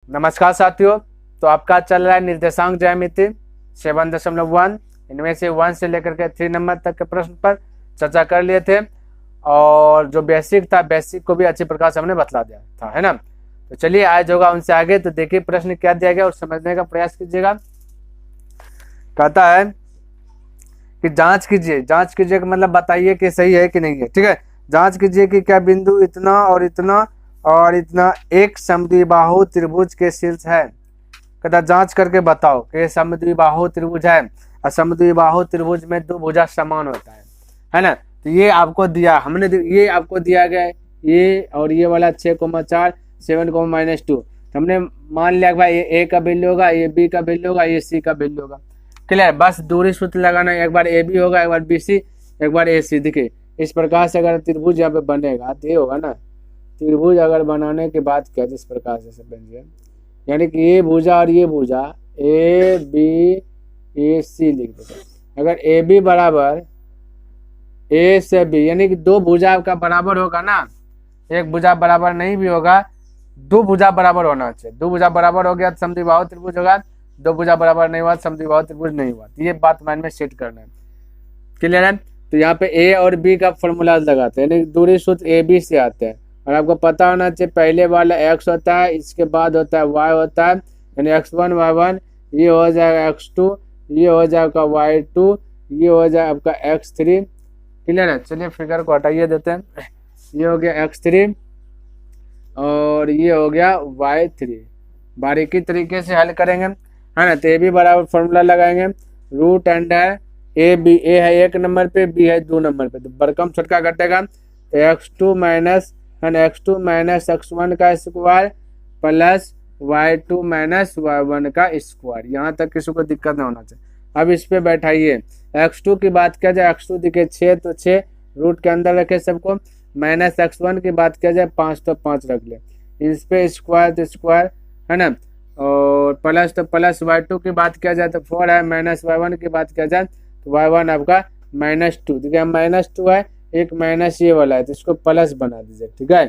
नमस्कार साथियों। तो आपका चल रहा है निर्देशांक ज्यामिति 7.1। इनमें से 1 से लेकर के 3 नंबर तक के प्रश्न पर चर्चा कर लिए थे और जो बेसिक था बेसिक को भी अच्छी प्रकार से हमने बतला दिया था, है ना। तो चलिए आज होगा उनसे आगे। तो देखिए प्रश्न क्या दिया गया और समझने का प्रयास कीजिएगा। कहता है कि जांच कीजिए का मतलब बताइए कि सही है कि नहीं है। ठीक है, जांच कीजिए कि क्या बिंदु इतना और इतना और इतना एक समद्विबाहु त्रिभुज के शीर्ष है। कहता जांच करके बताओ कि समद्विबाहु त्रिभुज है और समद्विबाहु त्रिभुज में दो भुजा समान होता है ना। तो ये आपको दिया हमने, ये आपको दिया गया है, ये और ये वाला 6,4 7,-2। तो हमने मान लिया भाई ये ए का वैल्यू होगा, ये बी का वैल्यू होगा, ये सी का वैल्यू होगा। क्लियर, बस दूरी सूत्र लगाना। एक बार ए बी होगा, एक बार बी सी, एक बार ए सी। देखिए इस प्रकार से अगर त्रिभुज यहाँ पे बनेगा तो ये होगा ना, त्रिभुज अगर बनाने के बाद क्या जिस प्रकार से बन जाए, यानी कि ये भुजा और ये भुजा ए बी ए सी लिख देते। अगर ए बी बराबर ए से बी, यानी कि दो भुजा का बराबर होगा ना, एक भुजा बराबर नहीं भी होगा, दो भुजा बराबर होना चाहिए। दो भुजा बराबर हो गया तो समद्विबाहु त्रिभुज होगा, दो भुजा बराबर नहीं हुआ समद्विबाहु त्रिभुज नहीं हुआ। तो ये बात माइंड में सेट करना है। क्लियर है। तो यहाँ पे ए और बी का फॉर्मूला लगाते हैं, यानी दूरी सूत्र ए बी से आते हैं। और आपको पता होना चाहिए पहले वाला x होता है, इसके बाद होता है y होता है, यानी x1 y1, ये हो जाएगा x2, ये हो जाएगा y2, ये हो जाएगा आपका x3। क्लियर है। चलिए फिगर को हटाइए देते हैं। ये हो गया x3 और ये हो गया y3। बारीकी तरीके से हल करेंगे, है ना। तो ए बी बराबर फॉर्मूला लगाएंगे, रूट एंड है ए बी, ए है 1 नंबर पे, बी है 2 नंबर पे, तो बड़कम छोटका घटेगा। तो x2 माइनस x1 का square plus y2 minus y1 का स्क्वायर। यहाँ तक किसी को दिक्कत ना होना चाहिए। अब इस पे बैठाइए, x2 की बात किया जाए, x2 दिखे 6 तो 6 रूट के अंदर रखे सबको, माइनस x1 की बात किया जाए 5 तो 5 रख ले, इस पे स्क्वायर तो स्क्वायर, है ना। और प्लस तो प्लस y2 की बात किया जाए तो 4 है, माइनस y1 की बात किया जाए तो y1 आपका -2। देखिए -2 है, एक माइनस ये वाला है तो इसको प्लस बना दीजिए। ठीक है,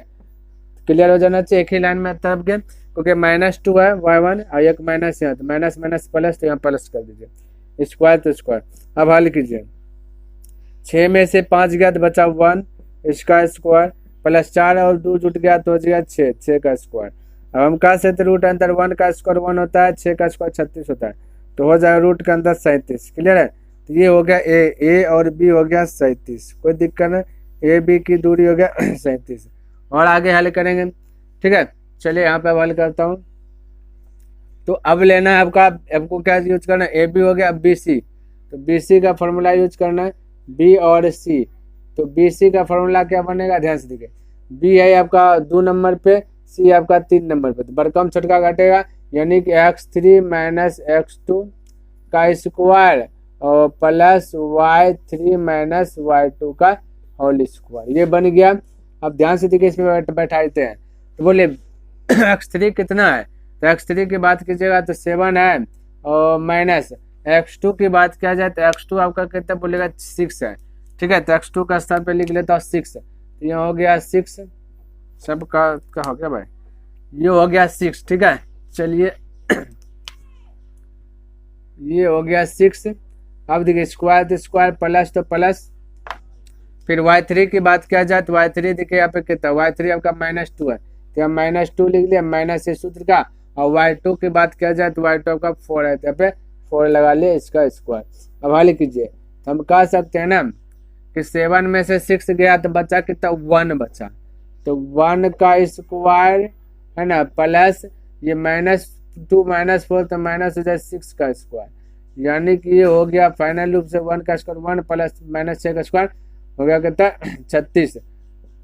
क्लियर हो जाना चाहिए एक ही लाइन में तब के, क्योंकि -2 है y1 और एक माइनस यहाँ, तो माइनस माइनस प्लस, तो यहाँ प्लस कर दीजिए, स्क्वायर तो स्क्वायर। अब हल कीजिए, 6 में से 5 गया तो बचा 1, इसका स्क्वायर प्लस 4 और 2 जुट गया तो हो गया 6 का स्क्वायर। अब हम कह सकते रूट अंदर 1 का स्क्वायर 1 होता है, 6 का स्क्वायर 36 होता है, तो हो जाएगा रूट के अंदर 37। क्लियर है। तो ये हो गया ए और बी हो गया 37, कोई दिक्कत नहीं। ए बी की दूरी हो गया 37 और आगे हल करेंगे। ठीक है, चलिए यहाँ पे हल करता हूँ। तो अब लेना है आपको क्या यूज करना है, ए बी हो गया बी सी, तो बी सी का फॉर्मूला यूज करना है, बी और सी। तो बी सी का फॉर्मूला क्या बनेगा, ध्यान से देखिए, बी है आपका 2 नंबर पे, सी आपका 3 नंबर पे, तो बड़कम छोटका घटेगा, यानी कि x3 माइनस x2 का स्क्वायर और प्लस y3 माइनस y2 का होल स्क्वायर। ये बन गया। अब ध्यान से देखिए, इसमें बैठाते हैं। तो बोले x3 कितना है, तो x3 की बात कीजिएगा तो 7 है, और माइनस x2 की बात किया जाए तो x2 आपका कितना बोलेगा 6 है। ठीक है, तो x2 का स्थान पे लिख लेता हूँ 6, तो यहाँ हो गया 6, सब का हो गया भाई, ये हो गया 6। ठीक है, चलिए ये हो गया 6। अब देखिए स्क्वायर तो स्क्वायर प्लस तो प्लस, फिर y3 की बात किया जाए तो y3 देखिए यहाँ पे कितना, y3 आपका -2 है, तो यहाँ -2 लिख लिया, माइनस ये सूत्र का। और y2 की बात किया जाए तो y2 आपका 4 है, तो यहाँ पे 4 लगा लिए, इसका स्क्वायर। अब हल कीजिए, तो हम कह सकते हैं ना कि 7 में से 6 गया तो बचा कितना, 1 बचा, तो 1 का स्क्वायर, है ना, प्लस ये -2 -4 तो माइनस हो जाए 6 का स्क्वायर, यानी कि ये हो गया फाइनल रूप से 1 का स्क्वायर 1 प्लस -6 का स्क्वायर हो गया कितना 36,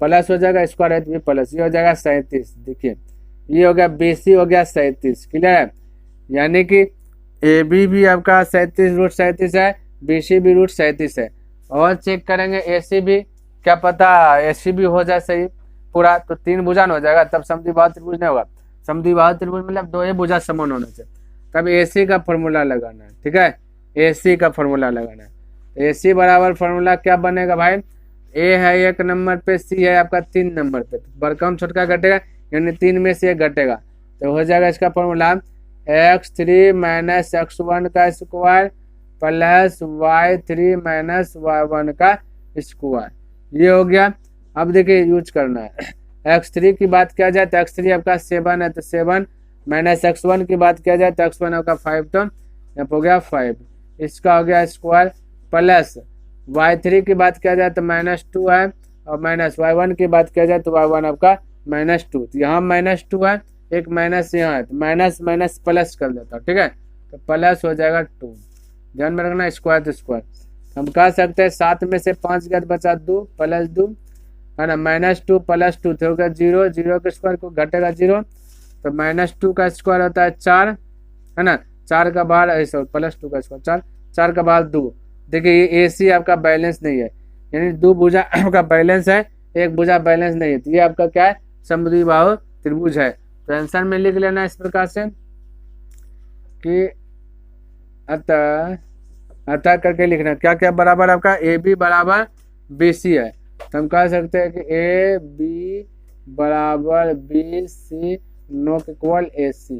प्लस हो जाएगा स्क्वायर है तो भी प्लस, ये हो जाएगा 37। देखिए ये हो गया बी सी हो गया 37। क्लियर है, यानी कि ए बी भी आपका 37 रूट 37 है, बी सी भी रूट 37 है। और चेक करेंगे ए सी भी, क्या पता ए सी भी हो जाए सही पूरा, तो 3 भुजान हो जाएगा, तब समद्विबाहु त्रिभुज नहीं होगा। समद्विबाहु त्रिभुज मतलब 2 ही भुजा समान होना चाहिए, तब ए सी का फॉर्मूला लगाना है। ठीक है, ए सी का फॉर्मूला लगाना है। ए सी बराबर फॉर्मूला क्या बनेगा भाई, ए है 1 नंबर पे, सी है आपका 3 नंबर पे, तो बड़कम छोटका घटेगा, यानी 3 में से 1 घटेगा, तो हो जाएगा इसका फॉर्मूला x3 माइनस x1 का square plus y3 minus y1 का स्क्वायर। ये हो गया। अब देखिए यूज करना है, x3 की बात किया जाए तो x3 आपका 7 है, तो 7 माइनस x1 की बात किया जाए तो x1 आपका 5, तो यहाँ हो गया 5, इसका हो गया स्क्वायर प्लस y3 की बात किया जाए तो -2 है, और माइनस y1 की बात किया जाए तो y1 आपका -2, तो यहाँ -2 है, एक माइनस यहाँ है, तो माइनस माइनस प्लस कर देता हूँ, ठीक है, तो प्लस हो जाएगा 2। ध्यान में रखना स्क्वायर तो स्क्वायर। हम कह सकते हैं 7 में से 5 गया बचा 2 प्लस 2 है ना, -2 प्लस 2 तो होगा 0, 0 के स्क्वायर को घटेगा 0, तो -2 का स्क्वायर होता है 4 है ना, 4 का बाहर ऐसा प्लस 2 का स्क्वायर 4, 4 का बाहर 2। देखिए ये AC आपका बैलेंस नहीं है, यानी 2 भुजा आपका बैलेंस है, 1 भुजा बैलेंस नहीं है, तो ये आपका क्या है, समद्विबाहु त्रिभुज है। तो आंसर में लिख लेना इस प्रकार से कि अतः करके लिखना क्या क्या बराबर आपका AB बराबर BC है, तो हम कह सकते हैं कि AB बराबर BC नॉट इक्वल AC,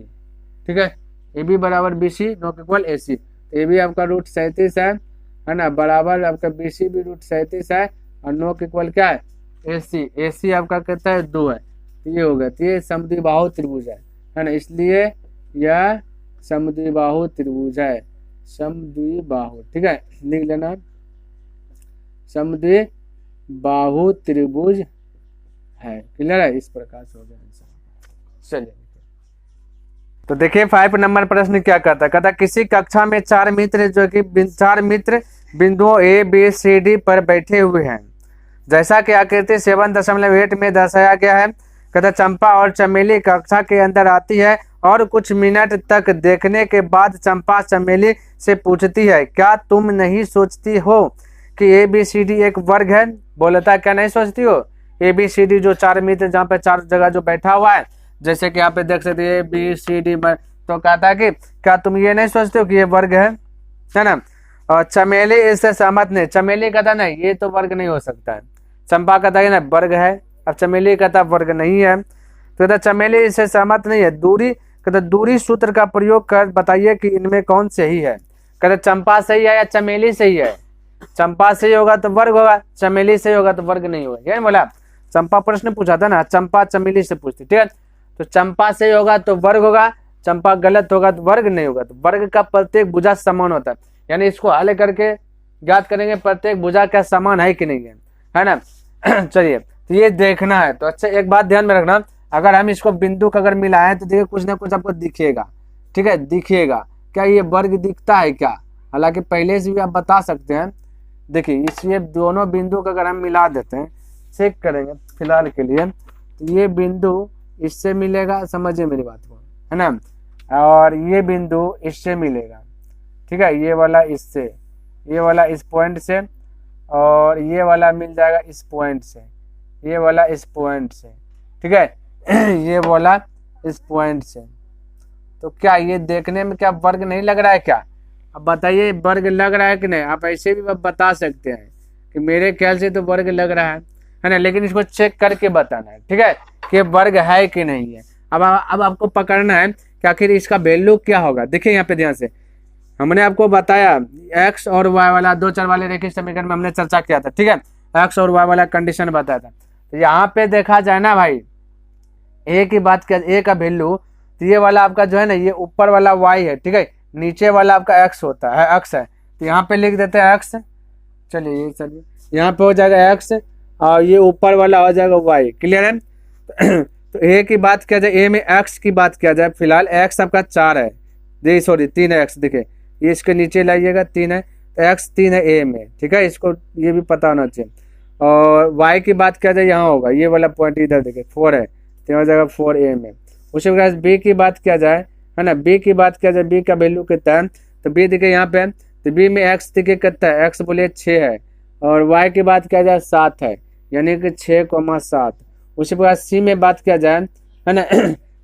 ठीक है, AB बराबर BC not equal AC। AB आपका √37 है ना, बराबर आपका BC भी √37 है, और नॉट इक्वल क्या है AC, AC आपका कहता है 2 है, तो ये होगा, तो ये समद्विबाहु त्रिभुज है ना, इसलिए यह समद्विबाहु त्रिभुज है, समद्विबाहु, ठीक है, लिख लेना समद्विबाहु त्रिभुज है। क्लियर है, इस प्रकार से हो गया आंसर। चलिए तो देखिए 5 नंबर प्रश्न क्या कहता किसी कक्षा में 4 मित्र जो कि 4 मित्र बिंदुओं A B C D पर बैठे हुए हैं, जैसा कि आकृति 7.8 में दर्शाया गया है। कहता चंपा और चमेली कक्षा के अंदर आती है और कुछ मिनट तक देखने के बाद चंपा चमेली से पूछती है, क्या तुम नहीं सोचती हो कि ABCD एक वर्ग है? बोलता क्या नहीं सोचती हो? ABCD जो 4 मित्र जहाँ पे 4 जगह जो बैठा हुआ है, जैसे कि यहाँ पे देख सकते हैं ABCD, तो कहता है कि क्या तुम ये नहीं सोचते हो कि ये वर्ग है ना। और चमेली इससे सहमत नहीं, चमेली कहता नहीं ये तो वर्ग नहीं हो सकता है, चंपा कहता है ना वर्ग है, अब चमेली कहता वर्ग नहीं है, तो कहता चमेली इससे सहमत नहीं है। दूरी कहता दूरी सूत्र का प्रयोग कर बताइए कि इनमें कौन सही है। कहता चंपा सही है या चमेली सही है? चंपा सही होगा तो वर्ग होगा, चमेली सही होगा तो वर्ग नहीं होगा। ये बोला चंपा प्रश्न पूछा था ना, चंपा चमेली से पूछती, ठीक है, तो चंपा सही होगा तो वर्ग होगा, चंपा गलत होगा तो वर्ग नहीं होगा। तो वर्ग का प्रत्येक भुजा समान होता है, यानी इसको हल करके ज्ञात करेंगे प्रत्येक भुजा क्या समान है कि नहीं है ना। चलिए तो ये देखना है। तो अच्छा एक बात ध्यान में रखना, अगर हम इसको बिंदु का अगर मिलाएं तो देखिए कुछ ना कुछ आपको दिखेगा, ठीक है, दिखेगा। क्या ये वर्ग दिखता है क्या? हालांकि पहले से भी आप बता सकते हैं। देखिए इसलिए दोनों बिंदु का अगर हम मिला देते हैं, चेक करेंगे फिलहाल के लिए, तो ये बिंदु इससे मिलेगा, समझिए मेरी बात को, है ना, और ये बिंदु इससे मिलेगा, ठीक है, ये वाला इससे, ये वाला इस पॉइंट से, और ये वाला मिल जाएगा इस पॉइंट से, ये वाला इस पॉइंट से, ठीक है, ये वाला इस पॉइंट से। तो क्या ये देखने में क्या वर्ग नहीं लग रहा है क्या? अब बताइए वर्ग लग रहा है कि नहीं? आप ऐसे भी बता सकते हैं कि मेरे ख्याल से तो वर्ग लग रहा है ना, लेकिन इसको चेक करके बताना है, ठीक है, कि वर्ग है कि नहीं है। अब आपको पकड़ना है कि आखिर इसका वैल्यू क्या होगा। देखिए यहाँ पे ध्यान से, हमने आपको बताया एक्स और वाई वाला 2 चर वाले रेखीय समीकरण में हमने चर्चा किया था, ठीक है, एक्स और वाई वाला कंडीशन बताया था। तो यहाँ पे देखा जाए ना भाई, ए की बात किया, ए का वैल्यू, तो ये वाला आपका जो है ना, ये ऊपर वाला वाई है, ठीक है, नीचे वाला आपका एक्स होता है, एक्स है, तो यहाँ पे लिख देते हैं एक्स। चलिए यहाँ पे हो जाएगा एक्स और ये ऊपर वाला हो जाएगा वाई। क्लियर है? तो ए की बात किया जाए, ए में एक्स की बात किया जाए, फिलहाल एक्स आपका 4 है, देखिए सॉरी 3 है एक्स, देखिए ये इसके नीचे लाइएगा 3 है, तो एक्स 3 है ए में, ठीक है, इसको ये भी पता होना चाहिए। और वाई की बात किया जाए, यहाँ होगा ये वाला पॉइंट इधर देखिए 4 है, तो हो जाएगा 4 ए में। उसी प्रकार बी की बात किया जाए, है ना, बी की बात किया जाए, बी का वैल्यू कितना है, तो बी देखिए यहाँ पे, तो बी में एक्स देखिए कितना है, एक्स बोलिए 6 है, और वाई की बात किया जाए 7 है, यानी कि 6,7। उसी प्रकार सी में बात किया जाए, है ना,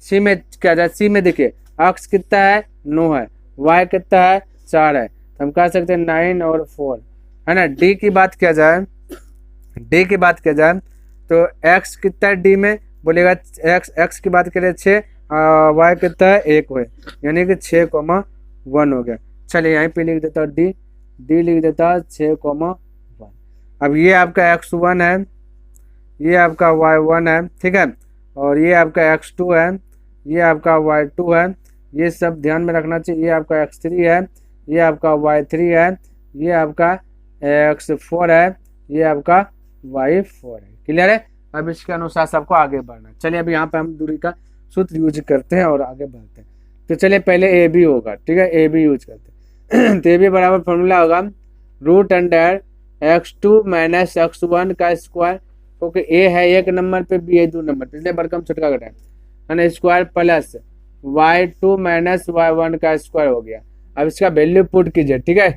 सी में क्या जाए, सी में देखिए एक्स कितना है 9 है, वाई कितना है 4 है, तो हम कह सकते हैं 9 और 4, है ना। डी की बात किया जाए, डी की बात किया जाए तो एक्स कितना है डी में, बोलेगा एक्स की बात करें 6 y कितना है 1 है, यानी कि 6,1 हो गया। चलिए यहीं पे लिख देता हूँ डी लिख देता है 6,1। अब ये आपका x1 है, ये आपका y1 है, ठीक है, और ये आपका x2 है, ये आपका y2 है, ये सब ध्यान में रखना चाहिए। ये आपका x3 है, ये आपका y3 है, ये आपका x4 है, ये आपका y4 है। क्लियर है? अब इसके अनुसार सबको आगे बढ़ना। चलिए अब यहाँ पे हम दूरी का सूत्र यूज करते हैं और आगे बढ़ते हैं। तो चलिए पहले ए बी होगा, ठीक है, ए बी यूज करते हैं। तो ए बी बराबर फॉर्मूला होगा √अंडर x2 माइनस x1 का स्क्वायर, क्योंकि ए है 1 नंबर पे, बी है 2 नंबर पे, इसलिए बरकम छुटका घटाए, है ना, square plus y2 minus y1 का स्क्वायर हो गया। अब इसका वैल्यू पुट कीजिए, ठीक है।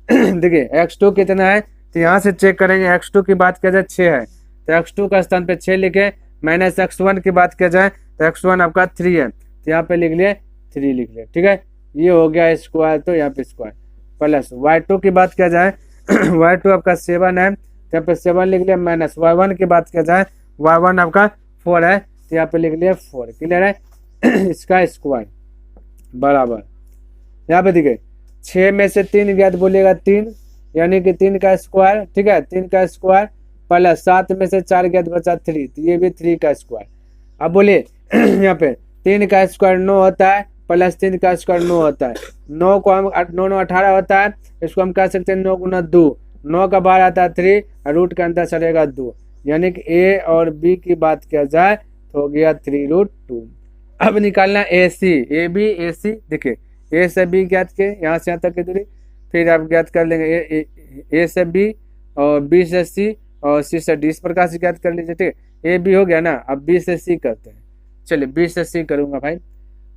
देखिए x2 कितना है, तो यहाँ से चेक करेंगे। x2 की बात किया जाए 6 है, तो x2 का स्थान पे 6 लिखे, माइनस x1 की बात किया जाए तो x1 आपका 3 है, तो यहाँ पे लिख लिए 3 लिख लिए, ठीक है। ये हो गया स्क्वायर, तो यहाँ पे स्क्वायर प्लस y2 की बात किया जाए y2 आपका 7 है, तो यहाँ पे 7 लिख लिया, माइनस y1 की बात किया जाए y1 आपका 4 है, तो यहाँ पे लिख लिया 4। क्लियर है? इसका स्क्वायर बराबर, यहाँ पे देखिए 6 में से 3 गया तो बोलिएगा 3, यानी कि 3 का स्क्वायर, ठीक है, 3 का स्क्वायर प्लस 7 में से 4 गया तो बचा 3, तो ये भी 3 का स्क्वायर। अब बोलिए यहाँ पे 3 का स्क्वायर 9 होता है, प्लस 3 का स्क्वायर 9 होता है, 9 को हम 9 9 18 होता है, इसको हम कह सकते हैं 9 गुना 2, 9 का बाहर आता है 3, रूट के अंदर चलेगा 2, यानी कि ए और बी की बात किया जाए तो हो गया 3√2। अब निकालना ए सी, ए बी ए सी, देखिए ए से बी ज्ञात किए, यहाँ से यहाँ तक की दूरी, फिर आप ज्ञात कर लेंगे ए से बी और बी से सी और सी से डी, इस प्रकार से ज्ञात कर लीजिए, ठीक है। ए बी हो गया ना, अब बी से सी करते हैं। चलिए बी से सी करूँगा भाई,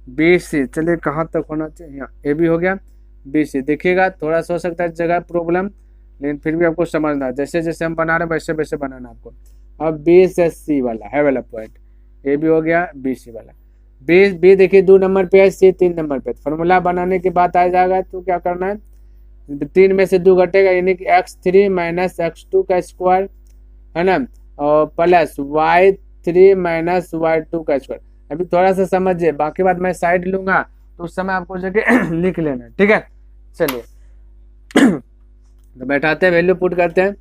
बी सी, चलिए कहाँ तक होना चाहिए, यहाँ ए बी हो गया, बी सी। देखिएगा थोड़ा सा हो सकता है जगह प्रॉब्लम, लेकिन फिर भी आपको समझना, जैसे जैसे हम बना रहे हैं वैसे वैसे बनाना आपको। अब बी से सी वाला है वाला पॉइंट, ए बी हो गया, बी सी वाला, बी देखिए 2 नंबर पे है, सी 3 नंबर पे। फॉर्मूला बनाने की बात आ जाएगा तो क्या करना है, 3 में से 2 घटेगा, यानी कि x3 माइनस x2 का स्क्वायर, है ना, और प्लस y3 माइनस y2 का स्क्वायर। अभी थोड़ा सा समझिए, बाकी बात मैं साइड लूंगा तो उस समय आपको जगह लिख लेना, ठीक है। चलिए तो बैठाते हैं, वैल्यू पुट करते हैं।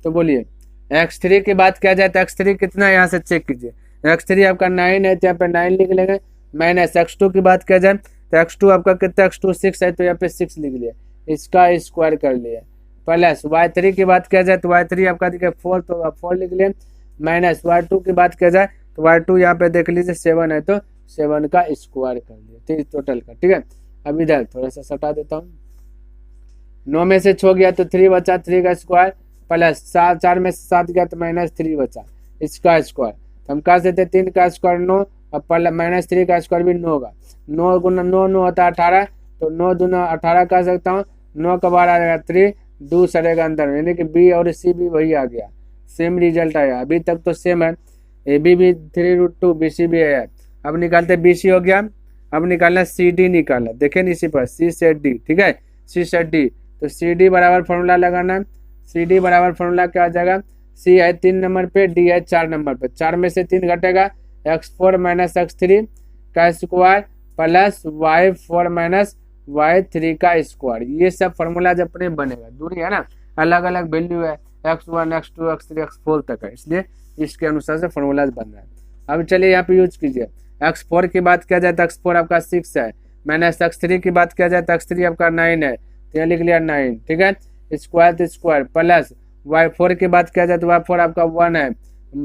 तो बोलिए x3 की बात किया जाए तो x3 कितना है, यहाँ से चेक कीजिए, x3 आपका 9 है, तो यहाँ पे 9 लिख लेंगे, माइनस x2 की बात किया जाए तो x2 आपका कितना, x2 6 है, तो यहाँ पे 6 लिख लिया, इसका स्क्वायर कर लिया, प्लस y3 की बात किया जाए तो y3 आपका देखिए 4, तो आप 4 लिख लिए, माइनस y2 की बात किया जाए तो y2 यहाँ पे देख लीजिए 7 है, तो 7 का स्क्वायर कर लिया, ठीक, टोटल का, ठीक है। अब इधर थोड़ा सा सटा देता हूँ, 9 में से 6 गया तो 3 बचा, 3 का स्क्वायर प्लस 4 में से 7 गया तो माइनस 3 बचा, इसका स्क्वायर। तो हम कह सकते 3 का स्क्वायर 9 और माइनस 3 का स्क्वायर भी 9 का, 9 गुना 9 9 होता है 18, तो 9 दूना 18 कह सकता हूँ, 9 का बाहर आ जाएगा 3, 2 सरेगा अंदर, यानी कि बी और सी भी वही आ गया, सेम रिजल्ट आया, अभी तक तो सेम है, ए बी भी 3√2, बी सी भी है। अब निकालते बी सी हो गया, अब निकालना सी डी निकालना, देखें इसी पर सी से डी, ठीक है, सी से डी, तो सी डी बराबर फॉर्मूला लगाना, सी डी बराबर फॉर्मूला क्या आ जाएगा, सी है 3 नंबर पे, डी है 4 नंबर पे, 4 में से 3 घटेगा, x4 माइनस x3 का square plus y4 minus y3 का स्क्वायर। ये सब फॉर्मूला जब अपने बनेगा, दूरी है ना, अलग अलग वैल्यू है, x1 x2 x3 x4 तक है, इसलिए इसके अनुसार से फॉर्मूला बन रहा है। अब चलिए यहाँ पे यूज कीजिए, x4 की बात किया जाए तो x4 आपका 6 है, माइनस x3 की बात किया जाए तो x3 आपका 9 है, तो यहाँ लिख लिया 9, ठीक है, स्क्वायर तो स्क्वायर प्लस y4 की बात किया जाए तो y4 आपका 1 है,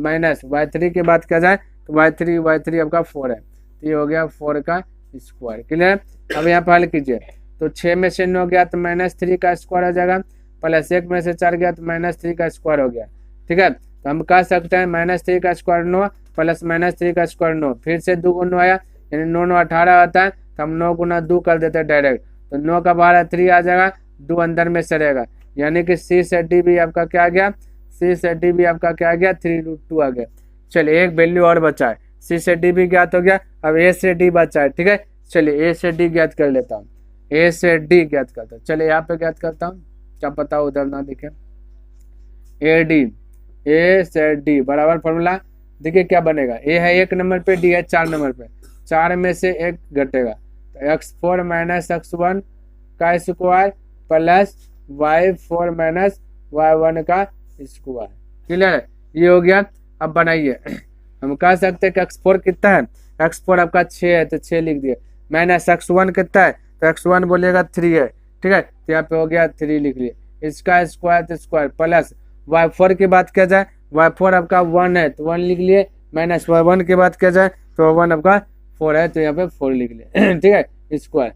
माइनस y3 की बात किया जाए तो y3 आपका 4 है, तो ये हो गया 4 का स्क्वायर। क्लियर? अब यहाँ पर हल कीजिए, तो 6 में से 9 गया तो -3 का स्क्वायर हो जाएगा, प्लस 1 में से 4 गया तो -3 का स्क्वायर हो गया, ठीक है। तो हम कह सकते हैं -3 का स्क्वायर 9 प्लस -3 का स्क्वायर 9, फिर से 2 गुना आया, यानी 9 9 18 आता है, तो हम 9 गुना 2 कर देते हैं डायरेक्ट, तो 9 का बाहर 3 आ जाएगा, 2 अंदर में सरेगा, यानी कि सी से डी भी आपका क्या आ गया, सी से डी भी आपका क्या आ गया, 3√2 आ गया। चलिए एक वैल्यू और बचा है, सी से डी भी ज्ञात हो गया, अब ए से डी बचा है, ठीक है। चलिए ए से डी ज्ञात कर लेता हूँ, ए से डी ज्ञात करता हूँ, चलिए यहाँ पे ज्ञात करता हूँ, क्या पता उधर ना दिखे, ए डी, ए से डी बराबर फॉर्मूला देखिए क्या बनेगा, ए है 1 नंबर पे, डी है 4 नंबर पे, 4 में से 1 घटेगा तो x4 माइनस x1 का square plus y4 minus y1 का स्क्वायर। क्लियर है, ये हो गया। अब बनाइए, हम कह सकते हैं कि x4 कितना है, x4 आपका 6 है तो 6 लिख दिए, माइनस x1 कितना है तो x1 बोलिएगा 3 है, ठीक है, तो यहाँ पे हो गया 3 लिख लिए, इसका स्क्वायर तो स्क्वायर प्लस y4 की बात किया जाए, y4 आपका 1 है तो 1 लिख लिए, माइनस y1 की बात किया जाए तो 1 आपका 4 है तो यहाँ पे 4 लिख लिए, ठीक है, स्क्वायर।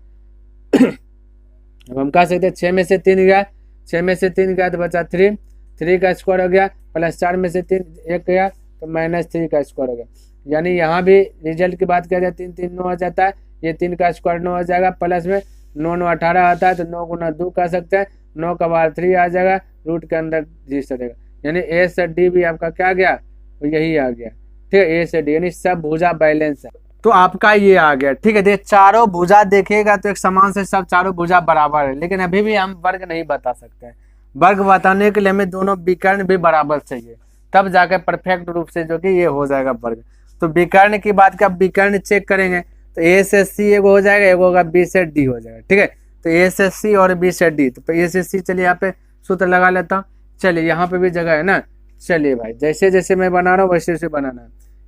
अब हम कह सकते हैं 6 में से 3 गया, 6 में से 3 गया तो बचा 3, 3 का स्क्वायर हो गया प्लस 4 में से 3 1 गया तो माइनस 3 का स्क्वायर हो गया। यानी यहाँ भी रिजल्ट की बात किया जाए 3 3 9 हो जाता है, ये 3 का स्क्वायर 9 हो जाएगा, प्लस में 9 9 18 आता है तो 9 गुना 2 कह सकते हैं, 9 का बाहर 3 आ जाएगा, रूट के अंदर जी सटेगा, यानी ए से डी भी आपका क्या गया तो यही आ गया, ठीक है, ए से डी यानी सब भुजा बैलेंस है तो आपका ये आ गया, ठीक है। देखिए चारों भुजा देखिएगा तो एक समान से सब चारों भुजा बराबर है, लेकिन अभी भी हम वर्ग नहीं बता सकते हैं। वर्ग बताने के लिए हमें दोनों विकर्ण भी बराबर चाहिए, तब जाकर परफेक्ट रूप से जो कि ये हो जाएगा वर्ग। तो विकर्ण की बात का विकर्ण चेक करेंगे तो ए से सी एक हो जाएगा, एक होगा बी से डी हो जाएगा, ठीक है, तो ए से सी और बी से डी, तो ए से सी चलिए यहाँ पे सूत्र लगा लेता हूँ। चलिए यहाँ पे भी जगह है ना, चलिए भाई जैसे जैसे मैं बना रहा हूँ वैसे वैसे बनाना है।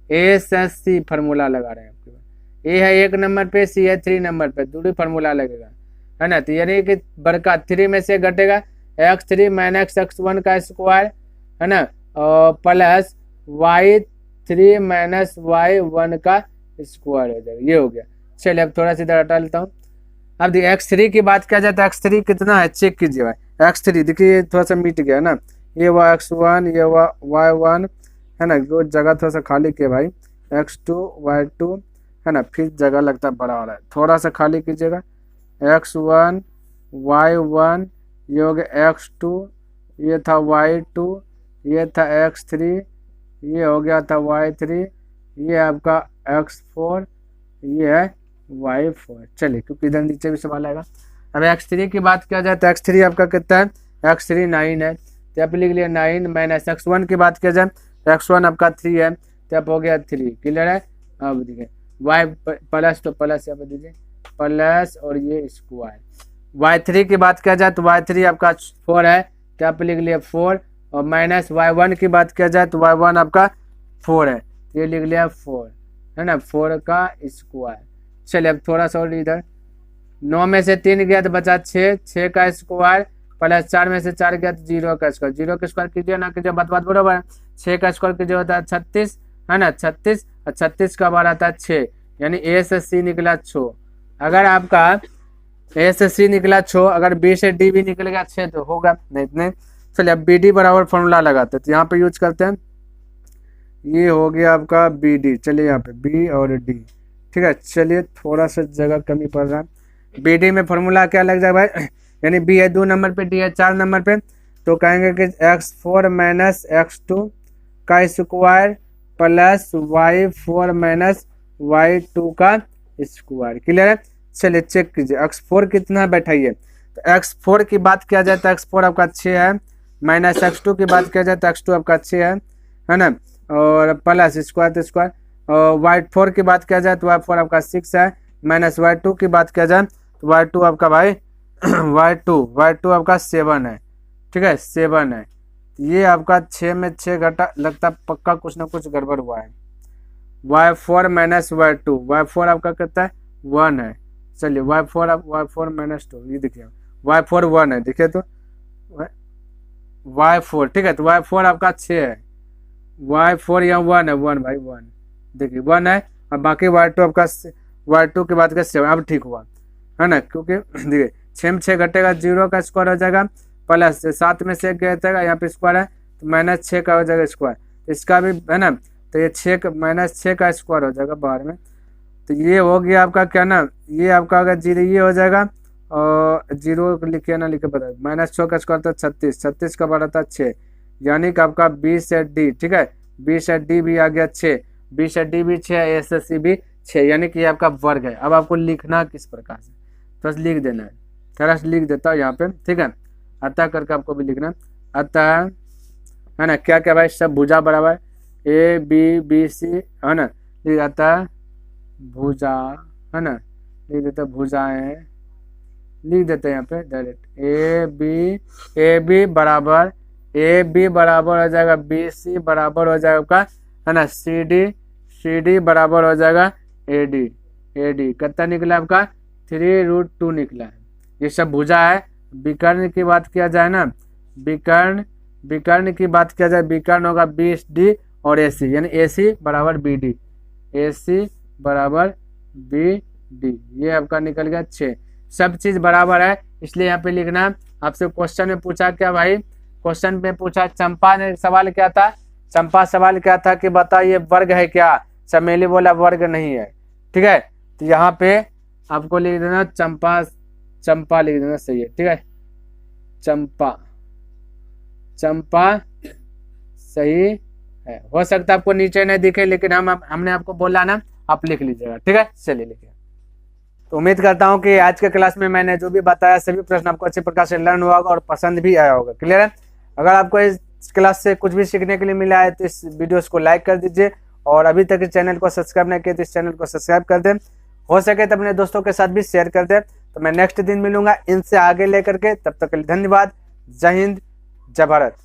ए से सी फार्मूला लगा रहे हैं आपके पास, ए है 1 नंबर पे, सी है 3 नंबर पे, दूरी फार्मूला लगेगा, है ना, तो यानी कि बड़का 3 में से घटेगा x3 माइनस x1 का स्क्वायर, है ना, और प्लस y3 माइनस y1 का स्क्वायर हो जाएगा, ये हो गया। चलिए अब थोड़ा सा इधर हटा लेता हूँ। अब देखिए x3 की बात किया जाए तो x3 कितना है चेक कीजिए भाई, x3 देखिए थोड़ा सा मिट गया ना, ये हुआ x1 ये हुआ y1, है ना, वो जगह थोड़ा सा खाली किया भाई, x2 y2, है ना, फिर जगह लगता है बड़ा हो रहा है, थोड़ा सा खाली कीजिएगा, x1 y1 ये हो गया x2, ये था y2, ये था x3, ये हो गया था y3, ये आपका x4, ये है y4। चलिए क्योंकि इधर नीचे भी सवाल आएगा। अब x3 की बात किया जाए तो x3 आपका कितना है, x3 9 है, तो आप लिख लिया 9 माइनस x1 की बात किया जाए तो x1 आपका 3 है, तो आप हो गया 3, क्लियर है। अब देखिए y प्लस तो प्लस यहाँ पे दीजिए प्लस और ये स्क्वायर, y3 की बात किया जाए तो y3 आपका 4 है, तो आप लिख लिया 4, और माइनस y1 की बात किया जाए तो y1 आपका 4 है, तो ये लिख लिया 4, है ना, 4 का स्क्वायर। चलिए अब थोड़ा सा और इधर 9 में से 3 गया तो बचा 6, 6 का स्क्वायर प्लस 4 में से 4 गया तो 0 का स्क्वायर, 0 का स्क्वायर कीजिए ना कीजिए बात बात बराबर है, 6 का स्क्वायर कीजिए होता है 36, है ना, 36 और 36 का बार आता है 6, यानी ए से सी निकला 6। अगर आपका ए से सी निकला 6, अगर बी से डी भी निकलेगा 6 तो होगा नहीं। चलिए अब बी डी बराबर फॉर्मूला लगाते हैं, तो यहाँ पे यूज करते हैं, ये हो गया आपका बी डी, चलिए यहाँ पे बी और डी, ठीक है। चलिए थोड़ा सा जगह कमी पड़ रहा है, बी डी में फॉर्मूला क्या लग जाएगा भाई, यानी बी है 2 नंबर पे, डी है 4 नंबर पे, तो कहेंगे कि x4 माइनस x2 का square plus y4 minus y2 का स्क्वायर, क्लियर है। चलिए चेक कीजिए x4 कितना बैठाइए, तो x4 की बात किया जाए तो x4 आपका 6 है, माइनस x2 की बात किया जाए तो x2 आपका 6 है ना, और प्लस स्क्वायर तो स्क्वायर, और y4 की बात किया जाए तो y4 आपका 6 है, माइनस y2 की बात किया जाए तो y2 आपका भाई y2 आपका 7 है, ठीक है, 7 है। ये आपका 6 में 6 घटा, लगता पक्का कुछ ना कुछ गड़बड़ हुआ है। y4 माइनस y4 आपका कितना है 1 है, चलिए y4 माइनस 2, ये देखिए y4 1 है, देखिए तो y4, ठीक है, तो y4 आपका 6 है, y4 यहाँ 1 है, 1 भाई 1, देखिए 1 है, और बाकी y2 आपका y2 की बात कर 7, अब ठीक हुआ है ना, क्योंकि देखिए 6 में 6 घटेगा 0 का स्क्वायर हो जाएगा, प्लस 7 में से 1 घटेगा, यहाँ पे स्क्वायर है तो माइनस 6 का हो जाएगा स्क्वायर, इसका भी है ना, तो ये 6 माइनस 6 का स्क्वायर हो जाएगा बाहर में, तो ये हो गया आपका क्या ना, ये आपका अगर 0 ये हो जाएगा, और 0 लिखे ना लिखे बता, माइनस 6 का स्क्वायर तो 36, 36 का बार आता 6, यानी कि आपका बी से डी, ठीक है, बी से डी भी आ गया 6, बी से डी भी 6, ए से सी भी 6, यानी कि आपका वर्ग है। अब आपको लिखना किस प्रकार से, तो लिख देना है, थोड़ा सा लिख देता हूँ यहाँ पे, ठीक है, अतः करके आपको भी लिखना, अतः, है ना, क्या क्या भाई सब भुजा बराबर ए बी बी सी, है ना, अतः भुजा, है ना, लिख देते भुजाएं, लिख देते हैं यहाँ पे डायरेक्ट ए बी बराबर हो जाएगा बी सी बराबर हो जाएगा आपका, है ना, सी डी बराबर हो जाएगा ए डी कितना निकला आपका 3√2 निकला है। ये सब भुजा है। विकर्ण की बात किया जाए ना, विकर्ण की बात किया जाए, विकर्ण होगा बी डी और ए सी, यानी ए सी बराबर बी डी, ए सी बराबर बी डी, ये आपका निकल गया 6। सब चीज बराबर है, इसलिए यहाँ पे लिखना। आपसे क्वेश्चन में पूछा क्या भाई, क्वेश्चन में पूछा चंपा ने सवाल क्या था, चंपा सवाल क्या था कि बता ये वर्ग है क्या, चमेली बोला वर्ग नहीं है, ठीक है। तो यहाँ पे आपको लिख देना चंपा लिख देना, सही है, ठीक है, चंपा सही है। हो सकता है आपको नीचे नहीं दिखे, लेकिन हमने आपको बोला ना, आप लिख लीजिएगा, ठीक है। चलिए लिखिए। तो उम्मीद करता हूँ कि आज के क्लास में मैंने जो भी बताया सभी प्रश्न आपको अच्छे प्रकार से लर्न हुआ होगा और पसंद भी आया होगा। क्लियर है। अगर आपको इस क्लास से कुछ भी सीखने के लिए मिला है तो इस वीडियोस को लाइक कर दीजिए, और अभी तक इस चैनल को सब्सक्राइब नहीं किया तो इस चैनल को सब्सक्राइब कर दें, हो सके तो अपने दोस्तों के साथ भी शेयर कर दें। तो मैं नेक्स्ट दिन मिलूंगा इनसे आगे लेकर के, तब तक के लिए धन्यवाद। जय हिंद, जय भारत।